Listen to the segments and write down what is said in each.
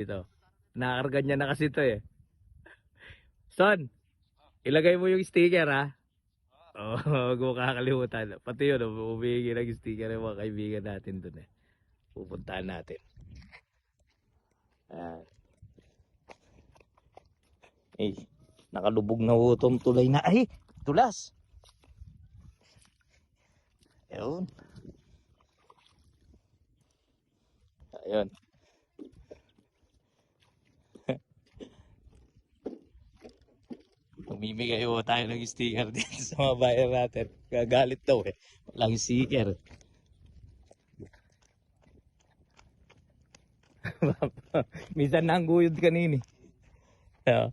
Dito. Nakakarga niya na kasi ito eh. Son, ilagay mo yung sticker ha. Oo, huwag mo kakalimutan. Pati yun, umihingi ng sticker yung mga kaibigan natin dun eh. Pupuntahan natin. Ayan. Eh, nakalubog na utong tulay na. Ay, tulas. Ayun. Ayun. Mamimigay po tayo ng sticker din sa mga buyer natin. Gagalit daw eh. Walang sticker. Minsan nangguyod kanini. Yeah.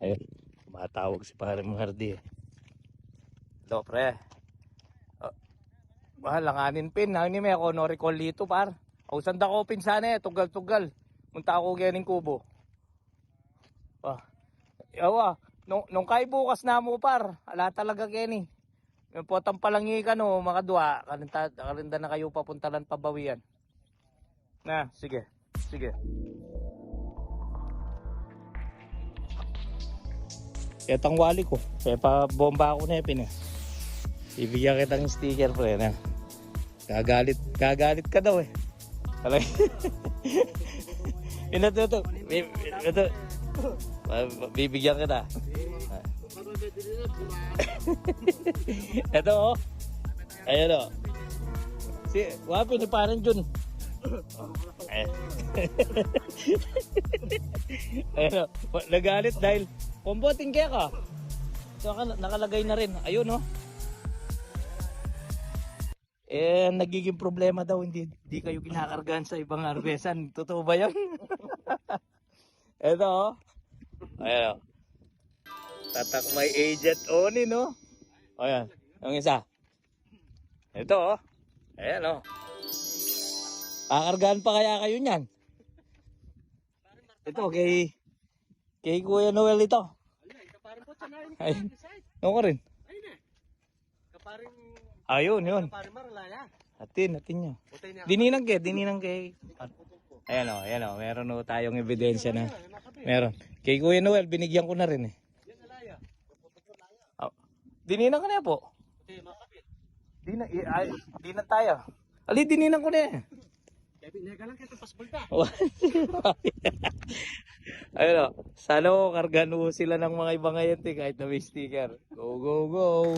Ayun. Matawag si Pare Mardi eh. Hello pre. Langanin pin. Nangin may ako no recall dito par. O sanda ko pin sana eh. Tugal-tugal. Munta ako ganing kubo. Yawa. Nung kay bukas na mo par. Ala talaga gani. Yung potang palangi ka no. Makadwa. Kalinda na kayo papuntalan pabawian. Na sige. Sige. Etang wali ko. Kaya pa bomba ako na pin eh. Ibigyan kita ng sticker pre na. Gagalit ka daw eh. Alay. Ito. Bibigyan kita. Ito oh. Ayan oh. Si wapi ni parang Jun. Ayan oh. Nagalit dahil komboting kaya ka. So nakalagay na rin. Ayun oh. Eh, nagiging problema daw, hindi kayo kinakargahan sa ibang harvesan. Totoo ba yan? Ito, oh. Ayan, oh. Tatak may agent oni, no? Ayan, ang isa. Ito, oh. Ayan, oh. Kakargahan pa kaya kayo niyan? Ito, kay Kuya Noel ito. Ayun, ako rin. Ayun, yun. Atin nyo. Dininang kay. Ayan o. Meron o tayong ebidensya na. Meron. Kay Kuya Noel, binigyan ko na rin eh. Oh. Dininang ko na po. Di na tayo. Ali, dininang ko na eh. Ayun o. Sana o, kargan mo sila ng mga ibang ayente kahit na may sticker. Go, go, go.